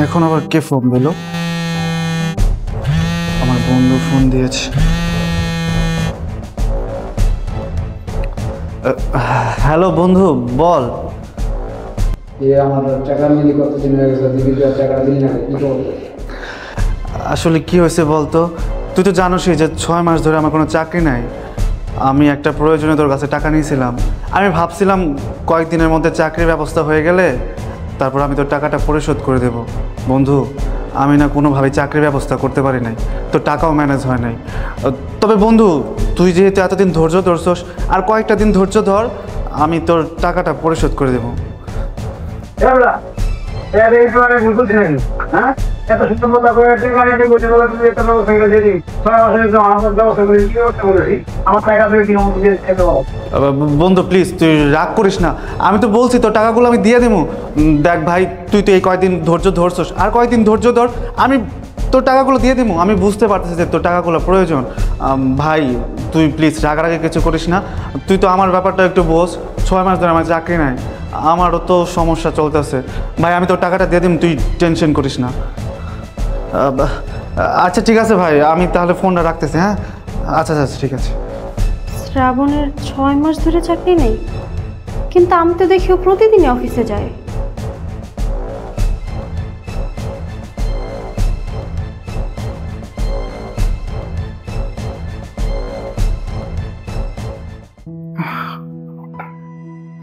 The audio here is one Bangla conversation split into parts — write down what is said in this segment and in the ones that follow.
এখন আবার কে ফোন দিল? আমার বন্ধু ফোন দিয়েছে। হ্যালো বন্ধু, বল। আসলে কি হয়েছে বলতো? তুই তো জানোসই যে 6 মাস ধরে আমার কোনো চাকরি নাই। আমি একটা প্রয়োজনে তোর কাছে টাকা নিয়েছিলাম। আমি ভাবছিলাম কয়েকদিনের মধ্যে চাকরির ব্যবস্থা হয়ে গেলে তারপর আমি তোর টাকাটা পরিশোধ করে দেব। বন্ধু, আমি না কোনোভাবেই চাকরির ব্যবস্থা করতে পারি নাই, তোর টাকাও ম্যানেজ হয় নাই। তবে বন্ধু, তুই যেহেতু এতদিন ধৈর্য ধরছস, আর কয়েকটা দিন ধৈর্য ধর, আমি তোর টাকাটা পরিশোধ করে দেবো। বন্ধু প্লিজ, তুই রাগ করিস না। আমি তো বলছি তোর টাকাগুলো আমি দিয়ে দেবো। দেখ ভাই, তুই তো এই কয়েকদিন ধৈর্য ধরছস, আর কয়েকদিন ধৈর্য ধর, আমি তোর টাকাগুলো দিয়ে দেবো। আমি বুঝতে পারতেছি যে তোর টাকাগুলো প্রয়োজন। ভাই তুই প্লিজ রাগারাগি কিছু করিস না। তুই তো আমার ব্যাপারটা একটু বোঝ। 6 মাস ধরে আমার চাকরি নাই, আমারও তো সমস্যা চলতেছে। ভাই আমি তোর টাকাটা দিয়ে দিম, তুই টেনশন করিস না। আচ্ছা ঠিক আছে ভাই, আমি তাহলে ফোনটা রাখতেছি। হ্যাঁ, আচ্ছা আচ্ছা ঠিক আছে। শ্রাবণের 6 মাস ধরে চাকরি নেই, কিন্তু আমি তো দেখি ও প্রতিদিনই অফিসে যায়।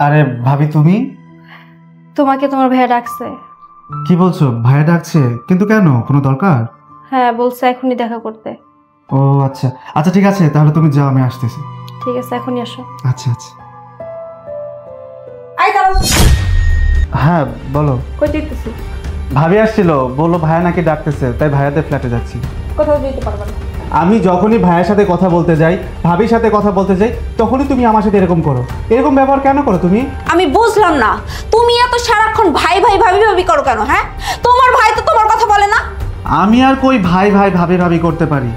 আরে ভাবি, তুমি? তোমাকে তোমার ভাইয়া ডাকছে। কি বলছো? ভাইয়া ডাকছে? কিন্তু কেন, কোনো দরকার? হ্যাঁ, বলছে এখনই দেখা করতে। ও আচ্ছা আচ্ছা ঠিক আছে, তাহলে তুমি যাও, আমি আসতেছি। ঠিক আছে, এখনই আসো। আচ্ছা আচ্ছা। হ্যাঁ বলো। কই যেতেছি? ভাবি আসছিল, বললো ভাইয়া নাকি ডাকতেছে, তাই ভাইয়াদের ফ্ল্যাটে যাচ্ছি। কোথাও যেতে পারবে না। আমি যখনই ভাইয়ের সাথে কথা বলতে যাই, ভাবির সাথে কথা বলতে যাই, তখনই তুমি আমার সাথে এরকম করো। এরকম ব্যবহার কেন করো তুমি? আমি বুঝলাম না, তুমি এত সারাক্ষণ ভাই ভাই ভাবি ভাবি করো কেন? হ্যাঁ, তোমার ভাই তো তোমার কথা বলে না। আমি আর কই ভাই ভাই ভাবি ভাবি করতে পারি?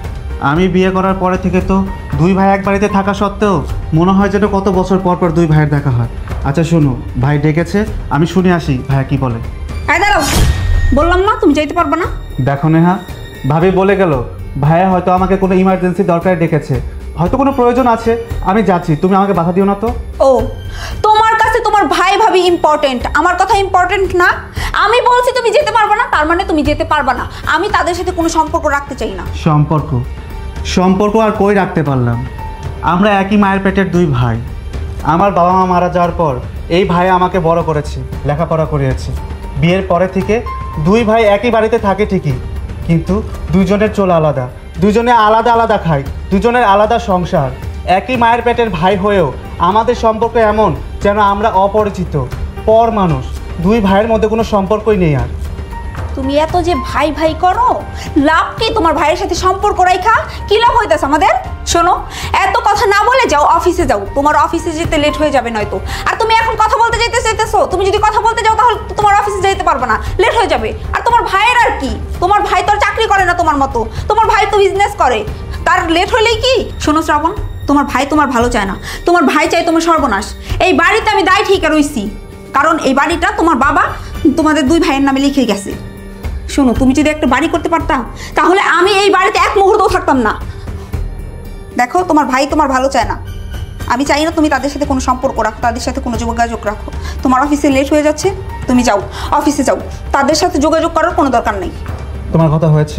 আমি বিয়ে করার পরে থেকে তো 2 ভাই এক বাড়িতে থাকা সত্ত্বেও মনে হয় যেন কত বছর পর পর 2 ভাইয়ের দেখা হয়। আচ্ছা শোনো, ভাই ডেকেছে, আমি শুনে আসি ভাইয়া কি বলে। এই দাঁড়াও, বললাম না তুমি যাইতে পারবে না। দেখো নেহা, ভাবি বলে গেল ভাইয়া হয়তো আমাকে কোনো ইমার্জেন্সি দরকারে ডেকেছে, হয়তো কোনো প্রয়োজন আছে, আমি যাচ্ছি, তুমি আমাকে বাধা দিও না তো। ও, তোমার কাছে তোমার ভাই ভাবি ইম্পর্টেন্ট, আমার কথা ইম্পর্টেন্ট না। আমি বলছি তুমি যেতে পারবে না, তার মানে তুমি যেতে পারবে না। আমি তাদের সাথে কোনো সম্পর্ক রাখতে চাই না। সম্পর্ক সম্পর্ক আর কই রাখতে পারলাম? আমরা একই মায়ের পেটের 2 ভাই। আমার বাবা মা মারা যাওয়ার পর এই ভাই আমাকে বড় করেছে, লেখাপড়া করিয়েছে। বিয়ের পরে থেকে 2 ভাই একই বাড়িতে থাকে ঠিকই, কিন্তু দুজনের চোল আলাদা, দুজনে আলাদা আলাদা খায়, দুজনের আলাদা সংসার। একই মায়ের পেটের ভাই হয়েও আমাদের সম্পর্ক এমন যেন আমরা অপরিচিত, পর মানুষ। 2 ভাইয়ের মধ্যে কোনো সম্পর্কই নেই। আর তুমি এত যে ভাই ভাই করো, লাভ কি? তোমার ভাইয়ের সাথে সম্পর্ক রাখা কি লাভ হইতেছে আমাদের? শোনো, এত কথা না বলে যাও, অফিসে যাও। তোমার অফিসে যেতে লেট হয়ে যাবে নয়তো। আর তুমি এখন কথা বলতে চাইতেছো, তুমি যদি কথা বলতে যাও তাহলে তোমার অফিসে যেতে পারবে না, লেট হয়ে যাবে। আর তোমার ভাইয়ের আর কি? তোমার ভাই তো আর চাকরি করে না তোমার মতো, তোমার ভাই তো বিজনেস করে, তার লেট হলেই কি? শোনো শ্রাবণ, তোমার ভাই তোমার ভালো চায় না, তোমার ভাই চাই তোমার সর্বনাশ। এই বাড়িতে আমি দায় ঠিক রইছি, কারণ এই বাড়িটা তোমার বাবা তোমাদের 2 ভাইয়ের নামে লিখে গেছে। শোনো, তুমি যদি একটা বাড়ি করতে পারতাম তাহলে আমি এই বাড়িতে এক মুহূর্তও থাকতাম না। দেখো, তোমার ভাই তোমার ভালো চায় না। আমি চাই না তুমি তাদের সাথে কোনো সম্পর্ক রাখো, তাদের সাথে কোনো যোগাযোগ রাখো। তোমার অফিসে লেট হয়ে যাচ্ছে, তুমি যাও, অফিসে যাও। তাদের সাথে যোগাযোগ করার কোনো দরকার নেই। তোমার কথা হয়েছে?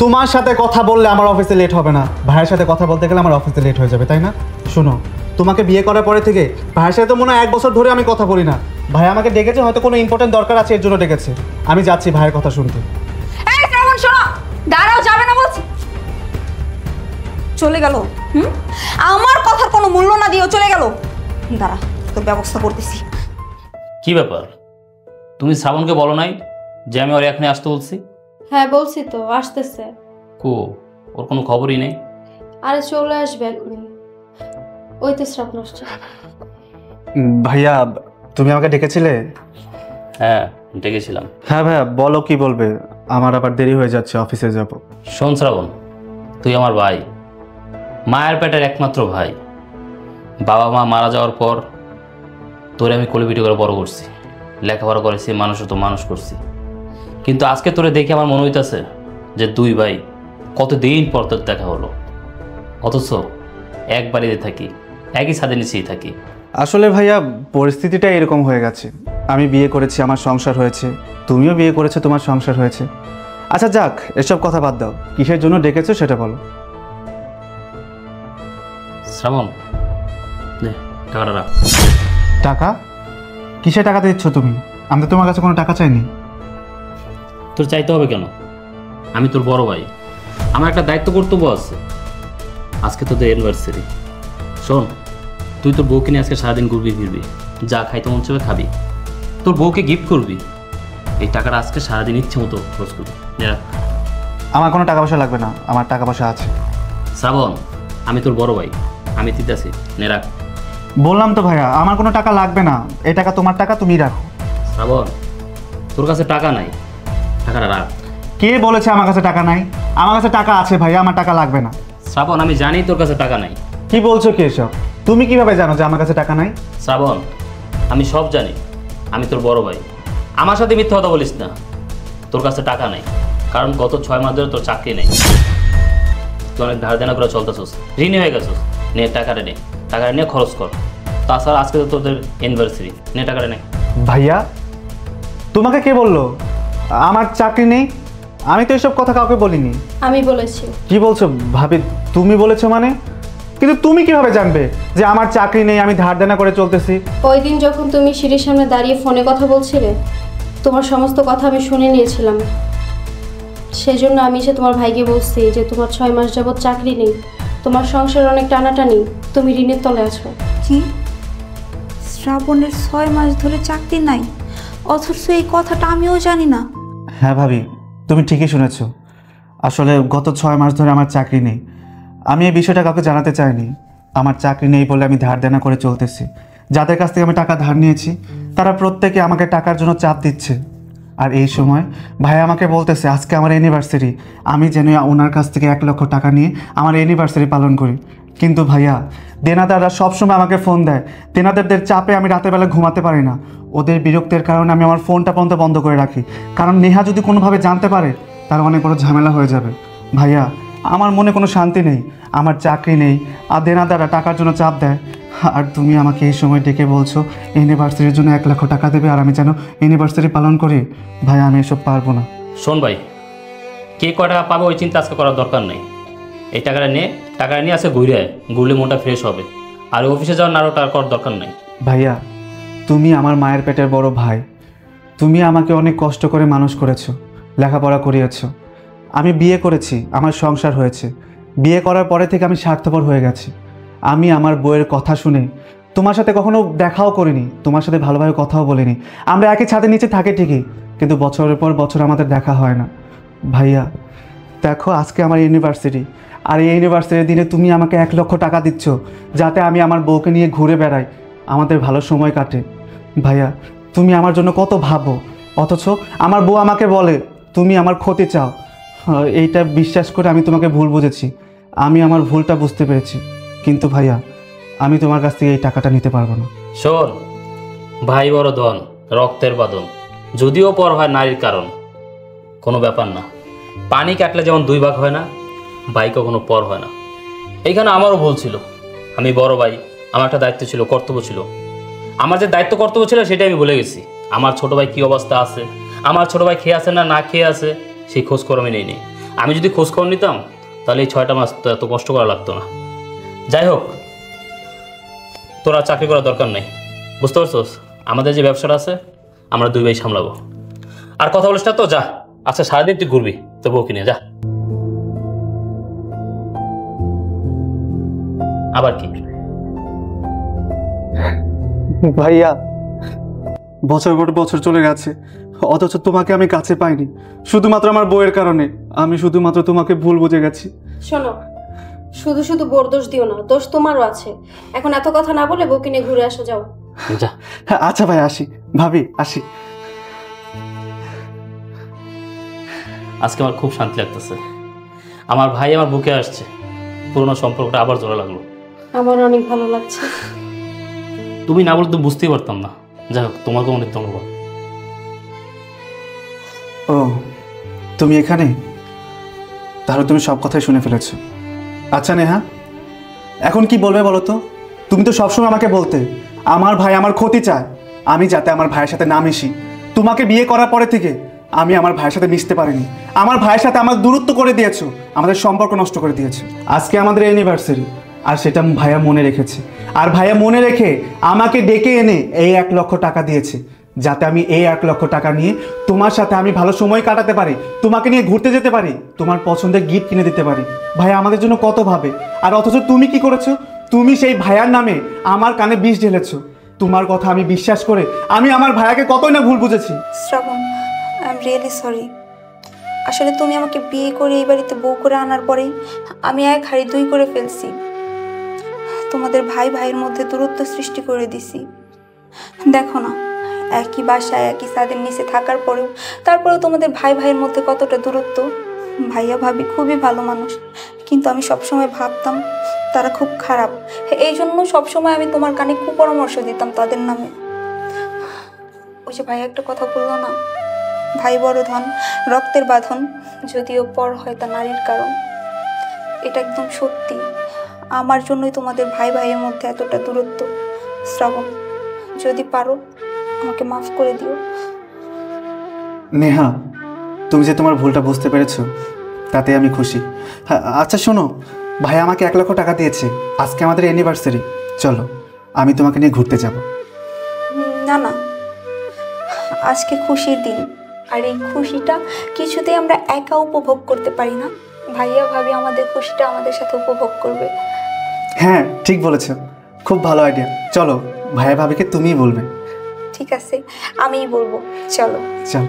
তোমার সাথে কথা বললে আমার অফিসে লেট হবে না, ভাইয়ের সাথে কথা বলতে গেলে আমার অফিসে লেট হয়ে যাবে, তাই না? শোনো, তোমাকে বিয়ে করার পরে থেকে ভাইয়ের সাথে তো মনে হয় 1 বছর ধরে আমি কথা বলি না। ভাই আমাকে ডেকেছে, হয়তো কোনো ইম্পর্টেন্ট দরকার আছে, এর জন্য ডেকেছে। আমি যাচ্ছি ভাইয়ের কথা শুনতে। এই শ্রাবণ, শোনো, দাঁড়াও, যাবে না বলছি। চলে গেল। আমার কথার কোনো মূল্য না দিয়েও চলে গেল। দাঁড়া, তোর ব্যবস্থা করতেছি। কি ব্যাপার? তুমি শ্রাবণকে বলো নাই যে আমি ওর এখনই আসতে বলছি? হ্যাঁ বলছি তো, আসতেছে। কো, ওর কোনো খবরই নেই। আরে চলে আসবে এখনই। ওই তো শ্রাবণ আসছে। ভাইয়া, তুমি আমাকে ডেকেছিলে? হ্যাঁ, ডেকেছিলাম। হ্যাঁ ভাইয়া, বলো কি বলবে? আমার আবার দেরি হয়ে যাচ্ছে, অফিসে যাব। শোন শ্রাবণ, তুই আমার ভাই, মায়ের পেটের একমাত্র ভাই। বাবা মা মারা যাওয়ার পর তোরে আমি কোলে পিঠে করে বড় করছি, লেখাপড়া করেছি, মানুষ তো মানুষ করছি। কিন্তু আজকে তোরে দেখে আমার মনে হইতেছে যে দুই ভাই কতদিন পর তোর দেখা হলো, অথচ এক বাড়িতে থাকি, একই ছাদের নিচেই থাকি। আসলে ভাইয়া পরিস্থিতিটা এরকম হয়ে গেছে। আমি বিয়ে করেছি, আমার সংসার হয়েছে, তুমিও বিয়ে করেছো, তোমার সংসার হয়েছে। আচ্ছা যাক, এসব কথা বাদ দাও, কিসের জন্য ডেকেছো সেটা বলো। শ্রাবণ, নে টাকাটা রাখ। টাকা? কিসে টাকা দিচ্ছ তুমি? আমি তো তোমার কাছে কোনো টাকা চাইনি। তোর চাইতে হবে কেন? আমি তোর বড় ভাই, আমার একটা দায়িত্ব কর্তব্য আছে। আজকে তোদের অ্যানিভার্সারি। শোন, তুই তোর বউকে নিয়ে আজকে সারাদিন ঘুরবি ফিরবি, যা খাইতে মন চাইবে খাবি, তোর বউকে গিফট করবি। এই টাকাটা আজকে সারাদিন ইচ্ছে মতো খরচ করবি। আমার কোনো টাকা পয়সা লাগবে না, আমার টাকা পয়সা আছে। শ্রাবণ, আমি তোর বড় ভাই, আমি দিতেছি, নে রাখ। বললাম তো ভাইয়া, আমার কোনো টাকা লাগবে না, এই টাকা তোমার টাকা, তুমি রাখো। শ্রাবণ, তোর কাছে টাকা নাই, টাকাটা রাখ। কে বলেছে আমার কাছে টাকা নাই? আমার কাছে টাকা আছে ভাইয়া, আমার টাকা লাগবে না। শ্রাবণ, আমি জানি তোর কাছে টাকা নাই। কি বলছো কি এসব? তুমি কিভাবে জানো যে আমার কাছে টাকা নাই? শ্রাবণ, আমি সব জানি, আমি তোর বড় ভাই, আমার সাথে মিথ্যা কথা বলিস না। তোর কাছে টাকা নেই, কারণ গত 6 মাস ধরে তোর চাকরি নেই, তুই অনেক ধার দেনা করে চলতেছিস, ঋণী হয়ে গেছিস। নে টাকাটা নে, টাকাটা নিয়ে খরচ কর। তাছাড়া আজকে তো তোদের অ্যানিভার্সারি, নে টাকাটা নে। ভাইয়া, তোমাকে কে বললো আমার চাকরি নেই? আমি তো এসব কথা কাউকে বলিনি। আমি বলেছি। কি বলছো ভাবি? তুমি বলেছো মানে? কিন্তু তুমি কিভাবে জানবে যে আমার চাকরি নেই, আমি ধার দেনা করে চলতেছি? ওই দিন যখন তুমি সিঁড়ির সামনে দাঁড়িয়ে ফোনে কথা বলছিলে, তোমার সমস্ত কথা আমি শুনে নিয়েছিলাম। সেজন্য আমি এসে তোমার ভাইকে বলছি যে তোমার 6 মাস যাবৎ চাকরি নেই, তোমার সংসারে অনেক টানাটানি, তুমি ঋণের তলে আছো। কি? শ্রাবণের 6 মাস ধরে চাকরি নাই, অথচ এই কথাটা আমিও জানি না। হ্যাঁ ভাবি, তুমি ঠিকই শুনেছো। আসলে গত 6 মাস ধরে আমার চাকরি নেই। আমি এই বিষয়টা কাউকে জানাতে চাইনি। আমার চাকরি নেই বলে আমি ধার দেনা করে চলতেছি। যাদের কাছ থেকে আমি টাকা ধার নিয়েছি, তারা প্রত্যেকে আমাকে টাকার জন্য চাপ দিচ্ছে। আর এই সময় ভাই আমাকে বলতেছে আজকে আমার অ্যানিভার্সারি, আমি যেন ওনার কাছ থেকে 1 লক্ষ টাকা নিয়ে আমার অ্যানিভার্সারি পালন করি। কিন্তু ভাইয়া, দেনাদাররা সবসময় আমাকে ফোন দেয়। দেনাদারদের চাপে আমি রাতের বেলা ঘুমাতে পারি না। ওদের বিরক্তের কারণে আমি আমার ফোনটা পর্যন্ত বন্ধ করে রাখি, কারণ নেহা যদি কোনোভাবে জানতে পারে তার অনেক বড় ঝামেলা হয়ে যাবে। ভাইয়া, আমার মনে কোনো শান্তি নেই, আমার চাকরি নেই, আর দেনাদাররা টাকার জন্য চাপ দেয়। আর তুমি আমাকে এই সময় ডেকে বলছো অ্যানিভার্সারির জন্য 1 লক্ষ টাকা দেবে, আর আমি যেন অ্যানিভার্সারি পালন করি। ভাইয়া, আমি এসব পারবো না। শোন ভাই, কে কয় টাকা পাবে ওই চিন্তা আজকে করার দরকার নেই। এই টাকাটা নিয়ে আসে ঘুরলে মনটা ফ্রেশ হবে। আর অফিসে যাওয়ার আরও টাকা করার দরকার নেই। ভাইয়া, তুমি আমার মায়ের পেটের বড় ভাই। তুমি আমাকে অনেক কষ্ট করে মানুষ করেছো, লেখাপড়া করিয়েছো। আমি বিয়ে করেছি, আমার সংসার হয়েছে। বিয়ে করার পরে থেকে আমি স্বার্থপর হয়ে গেছি। আমি আমার বউয়ের কথা শুনে তোমার সাথে কখনো দেখাও করিনি, তোমার সাথে ভালোভাবে কথাও বলিনি। আমরা একই ছাদের নিচে থাকি ঠিকই, কিন্তু বছরের পর বছর আমাদের দেখা হয় না। ভাইয়া দেখো, আজকে আমার ইউনিভার্সিটি, আর এই ইউনিভার্সিটির দিনে তুমি আমাকে 1 লক্ষ টাকা দিচ্ছ যাতে আমি আমার বউকে নিয়ে ঘুরে বেড়াই, আমাদের ভালো সময় কাটে। ভাইয়া, তুমি আমার জন্য কত ভাবো, অথচ আমার বউ আমাকে বলে তুমি আমার ক্ষতি চাও। এইটা বিশ্বাস করে আমি তোমাকে ভুল বুঝেছি, আমি আমার ভুলটা বুঝতে পেরেছি। কিন্তু ভাইয়া, আমি তোমার কাছ থেকে এই টাকাটা নিতে পারবো না। শোন, ভাই বড় ধন, রক্তের বাঁধন, যদিও পর হয় নারীর কারণ, কোনো ব্যাপার না। পানি কাটলে যেমন 2 ভাগ হয় না, ভাই কখনো পর হয় না। এইখানে আমারও ভুল ছিল। আমি বড় ভাই, আমার একটা দায়িত্ব ছিল, কর্তব্য ছিল। আমার যে দায়িত্ব কর্তব্য ছিল সেটাই আমি ভুলে গেছি। আমার ছোট ভাই কী অবস্থা আছে, আমার ছোট ভাই খেয়ে আছে না খেয়ে আছে, সেই খোঁজখবর আমি নেই। আমি যদি খোঁজখবর নিতাম তাহলে এই 6টা মাস তো এত কষ্ট করা লাগতো না। যাই হোক, তোরা চাকরি করার দরকার নেই, বুঝতে পারছোস? আমাদের যে ব্যবসাটা আছে আমরা 2 ভাই সামলাবো। আর কথা বলিস না তো, যা। আচ্ছা, সারাদিন তুই ঘুরবি তো বউকে নিয়ে, যা। আবার কি? ভাইয়া, বছর পর বছর চলে গেছে, অথচ তোমাকে আমি কাছে পাইনি, শুধুমাত্র আমার বউয়ের কারণে। আমি শুধুমাত্র তোমাকে ভুল বুঝে গেছি। শোনো, শুধু শুধু বোর দোষ দিও না, দোষ তোমারও আছে। এখন এত কথা না বলে বউকে নিয়ে ঘুরে আসো, যাও। যা। আচ্ছা ভাই, আসি। ভাবি, আসি। আজকে আমার খুব শান্তি লাগতেছে। আমার ভাই আমার বুকে আসছে, পুরোনো সম্পর্কটা আবার জোড়া লাগলো। আমার অনেক ভালো লাগছে। তুমি না বলে তো বুঝতেই পারতাম না। যাই হোক, তোমাকেও অনেক ধন্যবাদ। ও তুমি এখানে? তাহলে তুমি সব কথাই শুনে ফেলেছো। আচ্ছা নেহা, এখন কি বলবে বলো তো? তুমি তো সবসময় আমাকে বলতে আমার ভাই আমার ক্ষতি চায়, আমি যাতে আমার ভাইয়ের সাথে না মিশি। তোমাকে বিয়ে করার পরে থেকে আমি আমার ভাইয়ের সাথে মিশতে পারিনি। আমার ভাইয়ের সাথে আমার দূরত্ব করে দিয়েছো, আমাদের সম্পর্ক নষ্ট করে দিয়েছো। আজকে আমাদের অ্যানিভার্সারি, আর সেটা ভাইয়া মনে রেখেছে। আর ভাইয়া মনে রেখে আমাকে ডেকে এনে এই 1 লক্ষ টাকা দিয়েছে, যাতে আমি এই 1 লক্ষ টাকা নিয়ে তোমার সাথে আমি ভালো সময় কাটাতে পারি, তোমাকে নিয়ে ঘুরতে যেতে পারি, তোমার পছন্দের গিফট কিনে দিতে পারি। ভাইয়া আমাদের জন্য কত ভাবে, আর অথচ তুমি কি করেছো? তুমি সেই ভাইয়ার নামে আমার কানে বিষ ঢেলেছো। তোমার কথা আমি বিশ্বাস করে আমি আমার ভাইয়াকে কতই না ভুল বুঝেছি। শ্রাবণ, আই এম রিয়েলি সরি। আসলে তুমি আমাকে বিয়ে করে এই বাড়িতে বউ করে আনার পরেই আমি 1 হাঁড়ি 2 করে ফেলছি। তোমাদের ভাই ভাইয়ের মধ্যে দূরত্ব সৃষ্টি করে দিছি। দেখো না, একই বাসায় একই ছাদের নিচে থাকার পরেও তারপরেও তোমাদের ভাই ভাইয়ের মধ্যে কতটা দূরত্ব। ভাইয়া ভাবি খুবই ভালো মানুষ, কিন্তু আমি সবসময় ভাবতাম তারা খুব খারাপ। এই জন্য সবসময় আমি তোমার কানে কুপরামর্শ দিতাম তাদের নামে। ওই যে ভাইয়া একটা কথা বললো না, ভাই বড় ধন, রক্তের বাঁধন, যদিও পর হয় তা নারীর কারণ। এটা একদম সত্যি। আমার জন্যই তোমাদের ভাই ভাইয়ের মধ্যে এতটা দূরত্ব। শ্রাবণ, যদি পারো আমাকে মাফ করে দিও। নেহা, তুমি যে তোমার ভুলটা বুঝতে পেরেছো তাতে আমি খুশি। হ্যাঁ, আচ্ছা শোনো, ভাই আমাকে 1 লক্ষ টাকা দিয়েছে, আজকে আমাদের অ্যানিভার্সারি, চলো আমি তোমাকে নিয়ে ঘুরতে যাব। না না, আজকে খুশির দিন, আর এই খুশিটা কিছুতেই আমরা একা উপভোগ করতে পারি না। ভাইয়া ভাবি আমাদের খুশিটা আমাদের সাথে উপভোগ করবে। হ্যাঁ ঠিক বলেছো, খুব ভালো আইডিয়া। চলো ভাইয়া ভাবিকে তুমিই বলবে। ঠিক আছে, আমিই বলবো, চলো। চল।